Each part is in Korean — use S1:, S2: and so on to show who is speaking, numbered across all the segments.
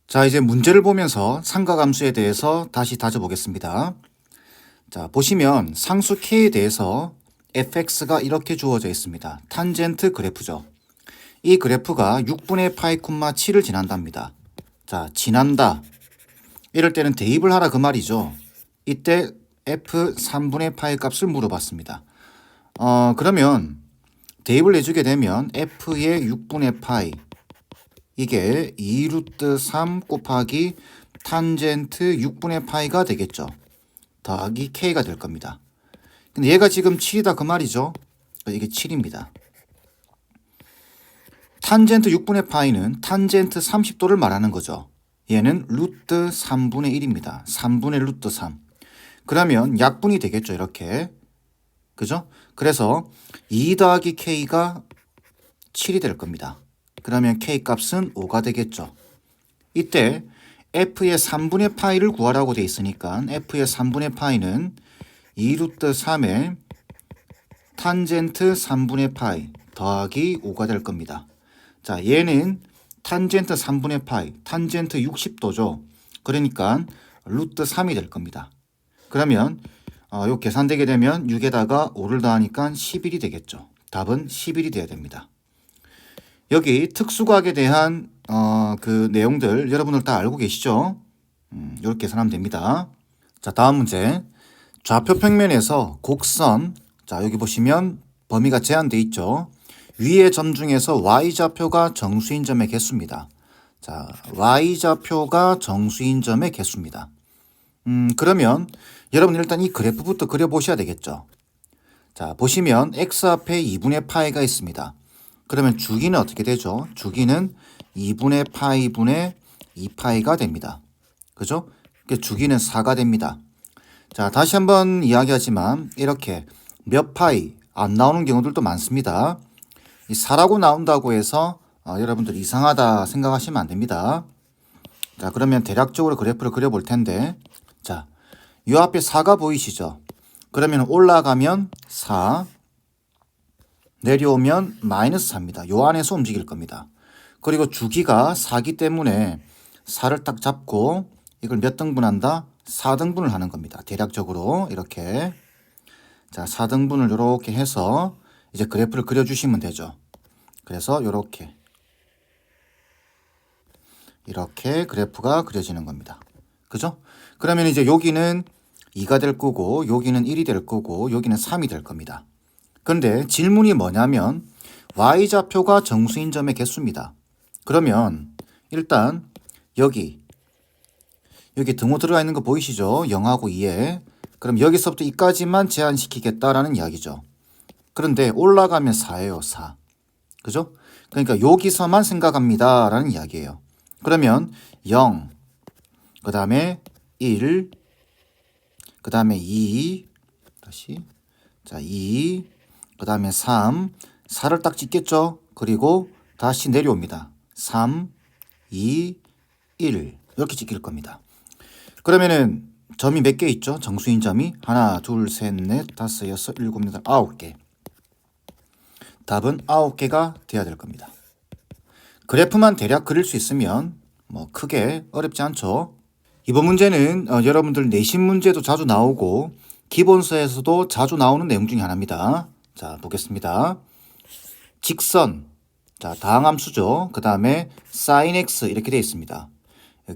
S1: 자, 이제 문제를 보면서 상가함수에 대해서 다시 다져보겠습니다. 자, 보시면 상수 k에 대해서 fx가 이렇게 주어져 있습니다. 탄젠트 그래프죠. 이 그래프가 6분의 파이 콤마 7을 지난답니다. 자, 지난다. 이럴 때는 대입을 하라 그 말이죠. 이때 f 3분의 파이 값을 물어봤습니다. 그러면 대입을 해주게 되면 f의 6분의 파이 이게 2루트 3 곱하기 탄젠트 6분의 파이가 되겠죠. 더하기 k가 될 겁니다. 근데 얘가 지금 7이다 그 말이죠. 이게 7입니다. 탄젠트 6분의 파이는 탄젠트 30도를 말하는 거죠. 얘는 루트 3분의 1입니다. 3분의 루트 3. 그러면 약분이 되겠죠. 이렇게. 그죠? 그래서 2 더하기 k가 7이 될 겁니다. 그러면 k 값은 5가 되겠죠. 이때 f의 3분의 파이를 구하라고 돼 있으니까 f의 3분의 파이는 2루트 3의 탄젠트 3분의 파이 더하기 5가 될 겁니다. 자, 얘는 탄젠트 3분의 파이, 탄젠트 60도죠. 그러니까 루트 3이 될 겁니다. 그러면 요 계산되게 되면 6에다가 5를 더하니까 11이 되겠죠. 답은 11이 돼야 됩니다. 여기 특수각에 대한 그 내용들 여러분들 다 알고 계시죠? 이렇게 계산하면 됩니다. 자, 다음 문제. 좌표 평면에서 곡선, 자, 여기 보시면 범위가 제한되어 있죠. 위의 점 중에서 y좌표가 정수인 점의 개수입니다. 자, y좌표가 정수인 점의 개수입니다. 그러면 여러분 일단 이 그래프부터 그려보셔야 되겠죠. 자, 보시면 x 앞에 2분의 파이가 있습니다. 그러면 주기는 어떻게 되죠? 주기는 2분의 파이 분의 2파이가 됩니다. 그죠? 주기는 4가 됩니다. 자, 다시 한번 이야기하지만 이렇게 몇 파이 안 나오는 경우들도 많습니다. 이 4라고 나온다고 해서 여러분들 이상하다 생각하시면 안 됩니다. 자, 그러면 대략적으로 그래프를 그려볼 텐데, 자, 요 앞에 4가 보이시죠? 그러면 올라가면 4, 내려오면 마이너스 4입니다. 요 안에서 움직일 겁니다. 그리고 주기가 4기 때문에 4를 딱 잡고 이걸 몇 등분한다? 4등분을 하는 겁니다. 대략적으로 이렇게. 자, 4등분을 이렇게 해서 이제 그래프를 그려주시면 되죠. 그래서 이렇게 그래프가 그려지는 겁니다. 그죠? 그러면 이제 여기는 2가 될 거고 여기는 1이 될 거고 여기는 3이 될 겁니다. 그런데 질문이 뭐냐면 y좌표가 정수인 점의 개수입니다. 그러면 일단 여기 등호 들어가 있는 거 보이시죠? 0하고 2에. 그럼 여기서부터 이까지만 제한시키겠다라는 이야기죠. 그런데 올라가면 4예요. 4. 그죠? 그러니까 여기서만 생각합니다 라는 이야기예요. 그러면 0, 그 다음에 1, 그 다음에 2, 다시 자 2, 그 다음에 3, 4를 딱 찍겠죠? 그리고 다시 내려옵니다. 3, 2, 1 이렇게 찍힐 겁니다. 그러면은 점이 몇 개 있죠? 정수인 점이 하나, 둘, 셋, 넷, 다섯, 여섯, 일곱, 여덟, 9개. 답은 9개가 돼야 될 겁니다. 그래프만 대략 그릴 수 있으면 뭐 크게 어렵지 않죠. 이번 문제는 여러분들 내신 문제도 자주 나오고 기본서에서도 자주 나오는 내용 중에 하나입니다. 자, 보겠습니다. 직선, 자, 다항함수죠. 그 다음에 sin x 이렇게 되어 있습니다.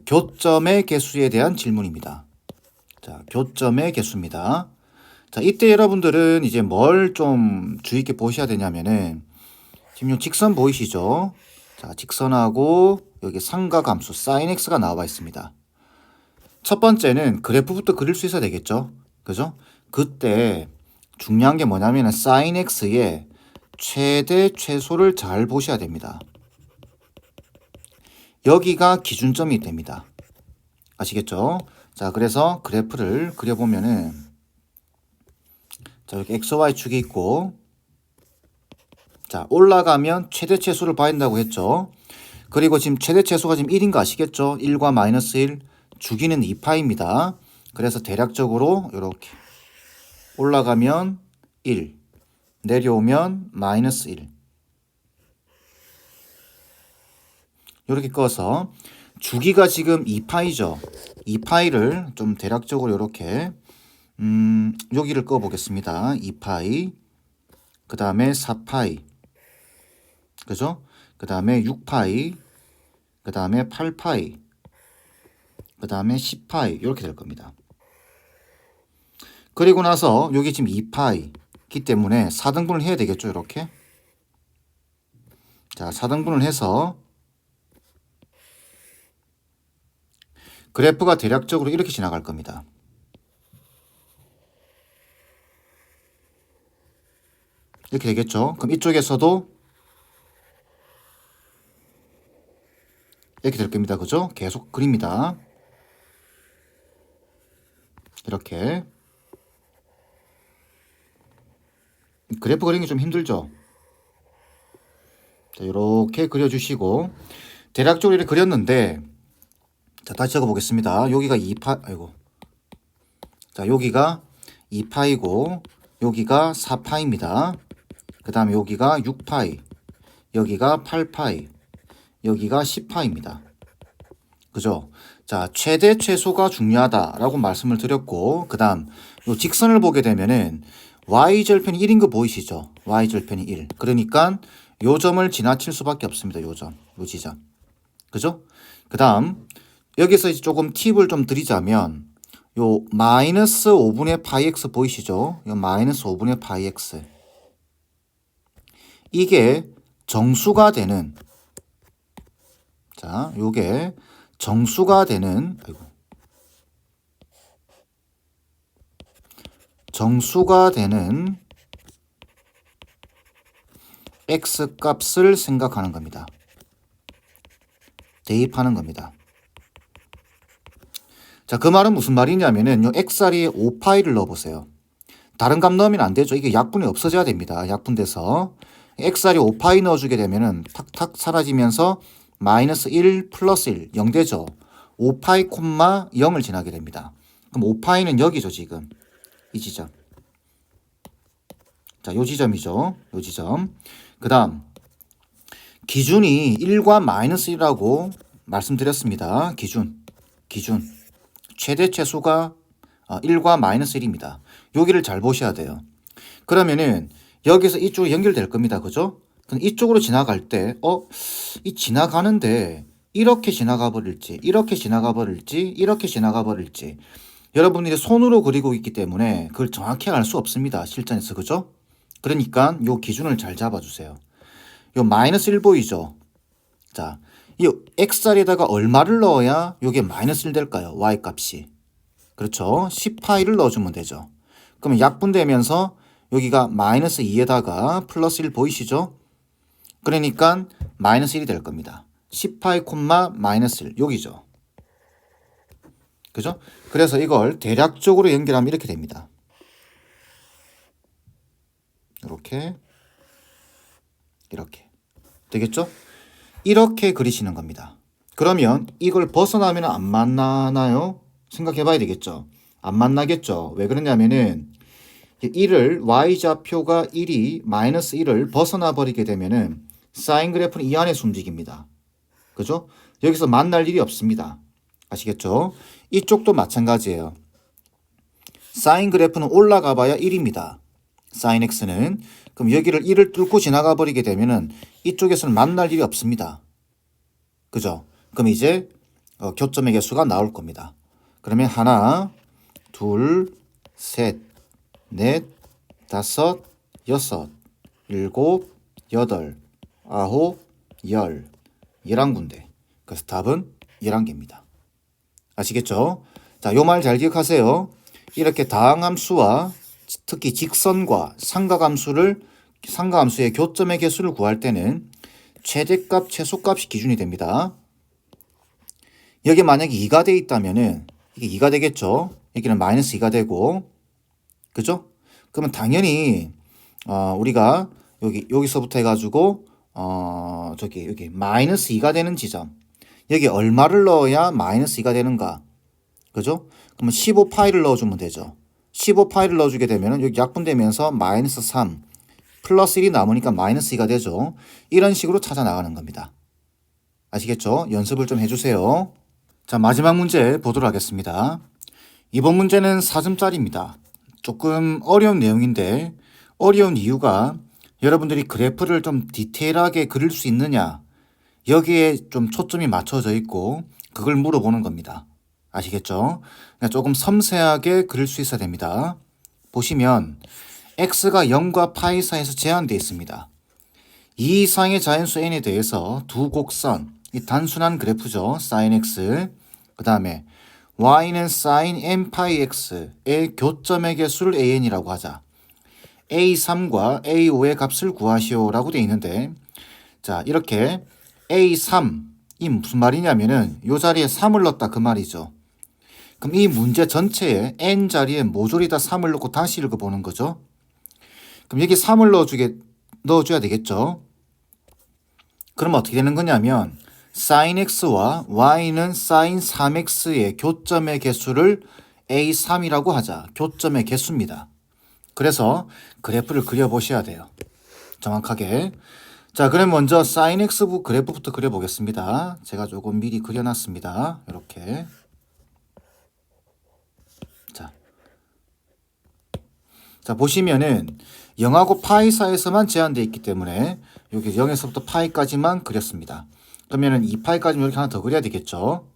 S1: 교점의 개수에 대한 질문입니다. 자, 교점의 개수입니다. 자, 이때 여러분들은 이제 뭘 좀 주의 있게 보셔야 되냐면은 지금 요 직선 보이시죠? 자, 직선하고 여기 삼각함수 sin x가 나와 있습니다. 첫 번째는 그래프부터 그릴 수 있어야 되겠죠? 그죠? 그때 중요한 게 뭐냐면 sin x의 최대 최소를 잘 보셔야 됩니다. 여기가 기준점이 됩니다. 아시겠죠? 자, 그래서 그래프를 그려보면은 자, 이렇게 xy 축이 있고 자, 올라가면 최대 최소를 봐야 한다고 했죠. 그리고 지금 최대 최소가 지금 1인 거 아시겠죠? 1과 마이너스 1 주기는 2파입니다. 그래서 대략적으로 이렇게 올라가면 1, 내려오면 마이너스 1 이렇게 꺼서 주기가 지금 2파이죠. 2파이를 좀 대략적으로 이렇게 여기를 꺼 보겠습니다. 2파이, 그 다음에 4파이, 그죠? 그 다음에 6파이, 그 다음에 8파이, 그 다음에 10파이 이렇게 될 겁니다. 그리고 나서 여기 지금 2파이기 때문에 4등분을 해야 되겠죠. 이렇게. 자, 4등분을 해서 그래프가 대략적으로 이렇게 지나갈 겁니다. 이렇게 되겠죠. 그럼 이쪽에서도 이렇게 될 겁니다. 그죠? 계속 그립니다. 이렇게. 그래프 그리는 게 좀 힘들죠? 자, 이렇게 그려주시고 대략적으로 이렇게 그렸는데 자, 다시 적어보겠습니다. 여기가 2파, 아이고. 자, 여기가 2파이고 여기가 4파입니다. 그 다음에 여기가 6파이, 여기가 8파이, 여기가 10파입니다. 그죠? 자, 최대 최소가 중요하다라고 말씀을 드렸고 그 다음 요 직선을 보게 되면은 y절편이 1인 거 보이시죠? y절편이 1. 그러니까 요 점을 지나칠 수밖에 없습니다. 요 점, 요 지점. 그죠? 그 다음 여기서 이제 조금 팁을 좀 드리자면 요 마이너스 5분의 파이 x 보이시죠? 요 마이너스 5분의 파이 x. 이게 정수가 되는, 자, 요게 정수가 되는, 아이고. 정수가 되는 x 값을 생각하는 겁니다. 대입하는 겁니다. 자, 그 말은 무슨 말이냐면은 요 x자리에 5파이를 넣어보세요. 다른 값 넣으면 안 되죠. 이게 약분이 없어져야 됩니다. 약분돼서 x자리에 5파이 넣어주게 되면은 탁탁 사라지면서 마이너스 1 플러스 1 0 되죠. 5파이 콤마 0을 지나게 됩니다. 그럼 5파이는 여기죠. 지금 이 지점. 자, 요 지점이죠. 요 지점. 그 다음 기준이 1과 마이너스 1이라고 말씀드렸습니다. 기준 최대 최소가 1과 마이너스 1입니다. 여기를 잘 보셔야 돼요. 그러면은 여기서 이쪽으로 연결될 겁니다. 그죠? 그럼 이쪽으로 지나갈 때 이 지나가는데 이렇게 지나가 버릴지, 이렇게 지나가 버릴지, 이렇게 지나가 버릴지 여러분들이 손으로 그리고 있기 때문에 그걸 정확히 알 수 없습니다. 실전에서. 그죠? 그러니까 요 기준을 잘 잡아주세요. 요 마이너스 1 보이죠? 자, 이 x자리에다가 얼마를 넣어야 요게 마이너스 1 될까요? y 값이. 그렇죠. 10파이를 넣어주면 되죠. 그러면 약분되면서 여기가 마이너스 2에다가 플러스 1 보이시죠? 그러니까 마이너스 1이 될 겁니다. 10파이 콤마 마이너스 1 여기죠. 그죠? 그래서 이걸 대략적으로 연결하면 이렇게 됩니다. 이렇게 되겠죠? 이렇게 그리시는 겁니다. 그러면 이걸 벗어나면 안 만나나요? 생각해 봐야 되겠죠. 안 만나겠죠. 왜 그러냐면은 1을 y좌표가 1이 마이너스 1을 벗어나 버리게 되면은 사인 그래프는 이 안에서 움직입니다. 그죠? 여기서 만날 일이 없습니다. 아시겠죠? 이쪽도 마찬가지예요. 사인 그래프는 올라가 봐야 1입니다. 사인 x는. 그럼 여기를 1을 뚫고 지나가 버리게 되면은 이쪽에서는 만날 일이 없습니다. 그죠? 그럼 이제 교점의 개수가 나올 겁니다. 그러면 하나, 둘, 셋, 넷, 다섯, 여섯, 일곱, 여덟, 아홉, 열, 11군데. 그래서 답은 11개입니다. 아시겠죠? 자, 요 말 잘 기억하세요. 이렇게 다항함수와 특히 직선과 상가함수의 교점의 개수를 구할 때는 최대값, 최소값이 기준이 됩니다. 여기 만약에 2가 돼 있다면은 이게 2가 되겠죠. 여기는 마이너스 2가 되고, 그죠? 그러면 당연히 우리가 여기서부터 해가지고 여기 마이너스 2가 되는 지점, 여기 얼마를 넣어야 마이너스 2가 되는가, 그죠? 그러면 15파이를 넣어주면 되죠. 15파이를 넣어주게 되면 여기 약분되면서 마이너스 3 플러스 1이 남으니까 마이너스 2가 되죠. 이런 식으로 찾아 나가는 겁니다. 아시겠죠? 연습을 좀 해주세요. 자, 마지막 문제 보도록 하겠습니다. 이번 문제는 4점짜리입니다. 조금 어려운 내용인데 어려운 이유가 여러분들이 그래프를 좀 디테일하게 그릴 수 있느냐 여기에 좀 초점이 맞춰져 있고 그걸 물어보는 겁니다. 아시겠죠? 그러니까 조금 섬세하게 그릴 수 있어야 됩니다. 보시면 x가 0과 파이 사이에서 제한되어 있습니다. 이 이상의 자연수 n에 대해서 두 곡선, 이 단순한 그래프죠. sin x. 그 다음에 y는 sin n 파이 x의 교점의 개수를 an이라고 하자. a3과 a5의 값을 구하시오라고 되어 있는데, 자, 이렇게 a3이 무슨 말이냐면은 이 자리에 3을 넣었다 그 말이죠. 그럼 이 문제 전체에 n 자리에 모조리 다 3을 넣고 다시 읽어보는 거죠. 그럼 여기 3을 넣어줘야 되겠죠. 그럼 어떻게 되는 거냐면 sin x와 y는 sin 3x의 교점의 개수를 a3이라고 하자. 교점의 개수입니다. 그래서 그래프를 그려보셔야 돼요. 정확하게. 자, 그럼 먼저 sin x 그래프부터 그려보겠습니다. 제가 조금 미리 그려놨습니다. 이렇게. 자, 보시면은 0하고 파이 사이에서만 제한되어 있기 때문에 여기 0에서부터 파이까지만 그렸습니다. 그러면은 2파이까지 이렇게 하나 더 그려야 되겠죠.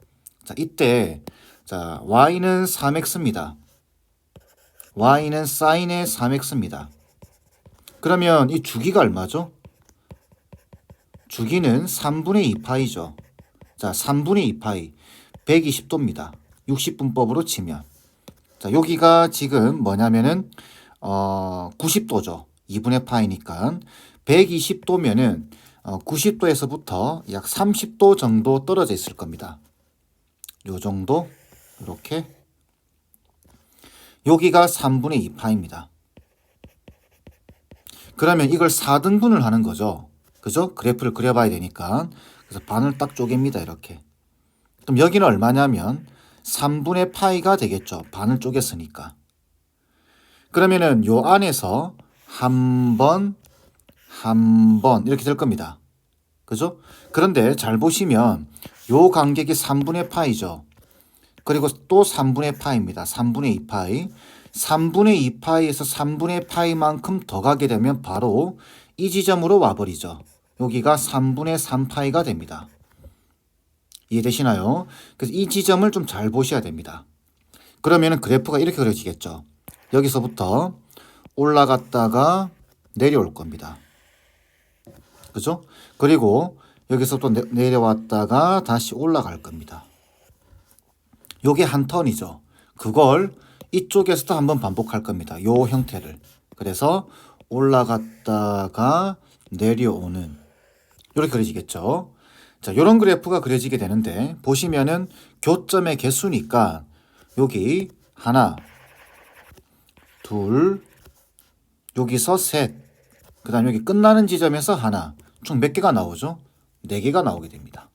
S1: 자, 이때 자, y는 3x입니다. y는 sin의 3x입니다. 그러면 이 주기가 얼마죠? 주기는 3분의 2파이죠. 자, 3분의 2파이 120도입니다. 60분법으로 치면. 자, 여기가 지금 뭐냐면은 90도죠. 2분의 파이니까 120도면은 90도에서부터 약 30도 정도 떨어져 있을 겁니다. 요 정도 이렇게 여기가 3분의 2파입니다. 그러면 이걸 4등분을 하는 거죠. 그죠? 그래프를 그려봐야 되니까. 그래서 반을 딱 쪼갭니다. 이렇게. 그럼 여기는 얼마냐면 3분의 파이가 되겠죠. 반을 쪼갰으니까. 그러면은 요 안에서 한 번 이렇게 될 겁니다. 그죠? 그런데 잘 보시면 요 간격이 3분의 파이죠. 그리고 또 3분의 파이입니다. 3분의 2파이. 3분의 2파이에서 3분의 파이만큼 더 가게 되면 바로 이 지점으로 와버리죠. 여기가 3분의 3파이가 됩니다. 이해되시나요? 그래서 이 지점을 좀 잘 보셔야 됩니다. 그러면은 그래프가 이렇게 그려지겠죠. 여기서부터 올라갔다가 내려올 겁니다. 그죠? 그리고 여기서 또 내려왔다가 다시 올라갈 겁니다. 요게 한 턴이죠. 그걸 이쪽에서도 한번 반복할 겁니다. 요 형태를. 그래서 올라갔다가 내려오는 이렇게 그려지겠죠. 자, 요런 그래프가 그려지게 되는데 보시면은 교점의 개수니까 여기 하나, 둘, 여기서 셋, 그 다음 여기 끝나는 지점에서 하나, 총 몇 개가 나오죠? 4개가 나오게 됩니다.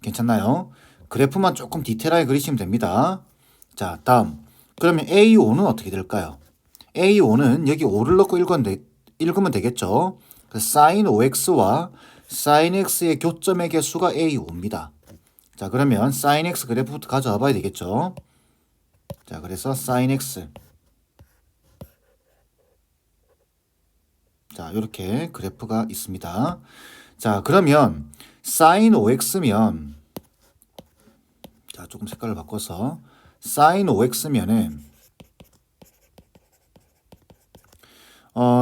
S1: 괜찮나요? 그래프만 조금 디테일하게 그리시면 됩니다. 자, 다음. 그러면 A5는 어떻게 될까요? A5는 여기 5를 넣고 읽으면 되겠죠? sin 5x와 sin x의 교점의 개수가 A5입니다. 자, 그러면 sin x 그래프부터 가져와 봐야 되겠죠? 자, 그래서 sin x. 자, 이렇게 그래프가 있습니다. 자, 그러면 sin 5x면 자, 조금 색깔을 바꿔서 sin 5x면은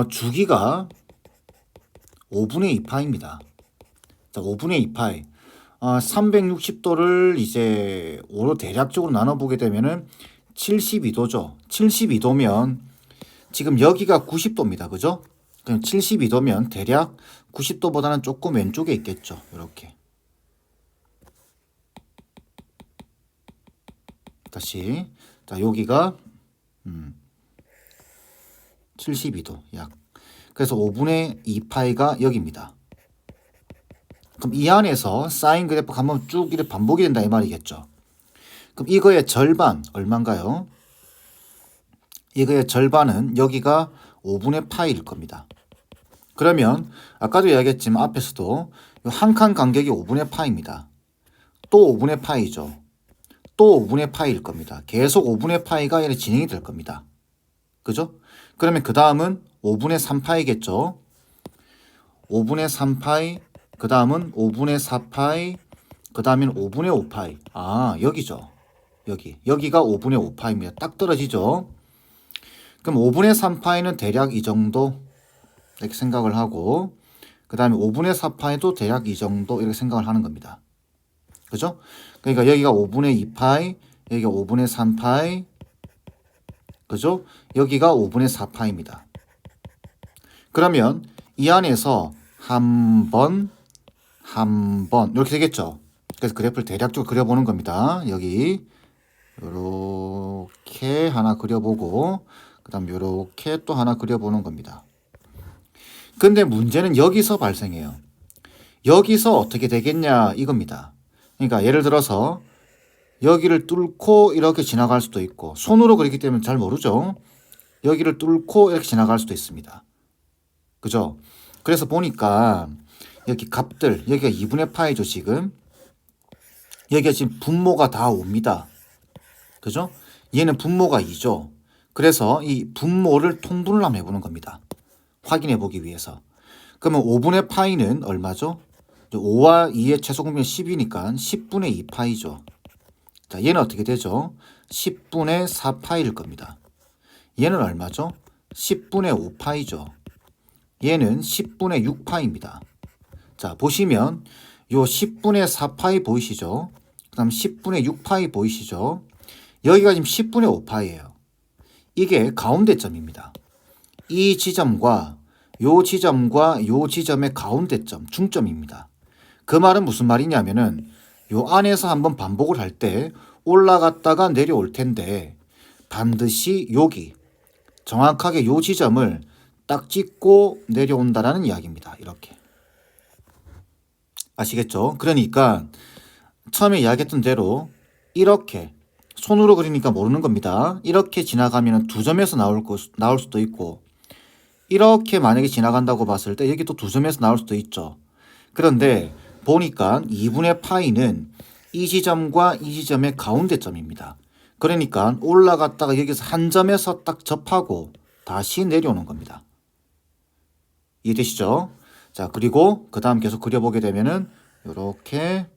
S1: 주기가 5분의 2파입니다. 자, 5분의 2파이. 360도를 이제 5로 대략적으로 나눠보게 되면은 72도죠. 72도면 지금 여기가 90도입니다. 그죠? 그럼 72도면 대략 90도보다는 조금 왼쪽에 있겠죠. 이렇게. 다시. 자, 여기가 72도 약. 그래서 5분의 2파이가 여기입니다. 그럼 이 안에서 사인 그래프 한번 쭉 이렇게 반복이 된다 이 말이겠죠. 그럼 이거의 절반 얼마인가요? 이거의 절반은 여기가 5분의 파이일 겁니다. 그러면 아까도 이야기했지만 앞에서도 한 칸 간격이 5분의 파입니다. 또 5분의 파이죠. 또 5분의 파이일 겁니다. 계속 5분의 파이가 이렇게 진행이 될 겁니다. 그죠? 그러면 그 다음은 5분의 3파이겠죠. 5분의 3파이, 그 다음은 5분의 4파이, 그 다음엔 5분의 5파이. 아, 여기죠. 여기가 5분의 5파입니다. 딱 떨어지죠. 그럼 5분의 3파이는 대략 이 정도 이렇게 생각을 하고, 그 다음에 5분의 4파이도 대략 이 정도 이렇게 생각을 하는 겁니다. 그죠? 그러니까 여기가 5분의 2파이, 여기가 5분의 3파이, 그죠? 여기가 5분의 4파입니다. 그러면 이 안에서 한 번 이렇게 되겠죠? 그래서 그래프를 대략적으로 그려보는 겁니다. 여기 이렇게 하나 그려보고 그 다음 이렇게 또 하나 그려보는 겁니다. 근데 문제는 여기서 발생해요. 여기서 어떻게 되겠냐 이겁니다. 그러니까 예를 들어서 여기를 뚫고 이렇게 지나갈 수도 있고, 손으로 그리기 때문에 잘 모르죠. 여기를 뚫고 이렇게 지나갈 수도 있습니다. 그죠? 그래서 보니까 여기 값들, 여기가 2분의 파이죠 지금. 여기가 지금 분모가 다 5입니다. 그죠? 얘는 분모가 2죠. 그래서 이 분모를 통분을 한번 해보는 겁니다. 확인해 보기 위해서. 그러면 5분의 파이는 얼마죠? 5와 2의 최소공비는 10이니까 10분의 2파이죠. 자, 얘는 어떻게 되죠? 10분의 4파이일 겁니다. 얘는 얼마죠? 10분의 5파이죠. 얘는 10분의 6파입니다. 자, 보시면 요 10분의 4파이 보이시죠? 그 다음 10분의 6파이 보이시죠? 여기가 지금 10분의 5파이예요. 이게 가운데점입니다. 이 지점과 요 지점과 요 지점의 가운데점, 중점입니다. 그 말은 무슨 말이냐면은 요 안에서 한번 반복을 할 때 올라갔다가 내려올 텐데 반드시 여기 정확하게 요 지점을 딱 찍고 내려온다라는 이야기입니다. 이렇게. 아시겠죠? 그러니까 처음에 이야기했던 대로 이렇게 손으로 그리니까 모르는 겁니다. 이렇게 지나가면 두 점에서 나올 수도 있고, 이렇게 만약에 지나간다고 봤을 때 여기 또 두 점에서 나올 수도 있죠. 그런데 보니까 2분의 파이는 이 지점과 이 지점의 가운데점입니다. 그러니까 올라갔다가 여기서 한 점에서 딱 접하고 다시 내려오는 겁니다. 이해되시죠? 자, 그리고 그 다음 계속 그려보게 되면은 이렇게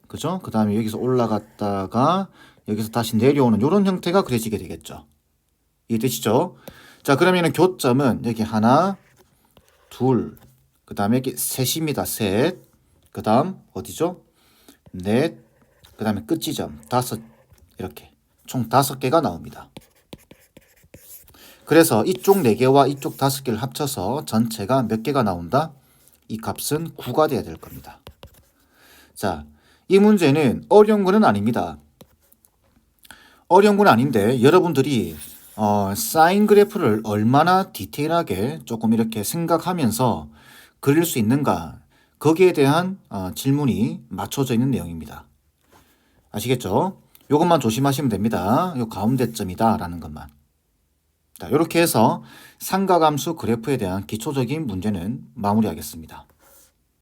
S1: 그죠? 그 다음에 여기서 올라갔다가 여기서 다시 내려오는 이런 형태가 그려지게 되겠죠. 이해되시죠? 자, 그러면은 교점은 여기 하나, 둘, 그 다음에 여기 셋입니다. 셋. 그 다음 어디죠? 넷. 그 다음에 끝지점 다섯. 이렇게 총 5개가 나옵니다. 그래서 이쪽 4개와 이쪽 5개를 합쳐서 전체가 몇 개가 나온다? 이 값은 9가 돼야 될 겁니다. 자, 이 문제는 어려운 거는 아닙니다. 어려운 건 아닌데 여러분들이 사인 그래프를 얼마나 디테일하게 조금 이렇게 생각하면서 그릴 수 있는가, 거기에 대한 질문이 맞춰져 있는 내용입니다. 아시겠죠? 이것만 조심하시면 됩니다. 요 가운데점이다 라는 것만. 자, 이렇게 해서 삼각함수 그래프에 대한 기초적인 문제는 마무리하겠습니다.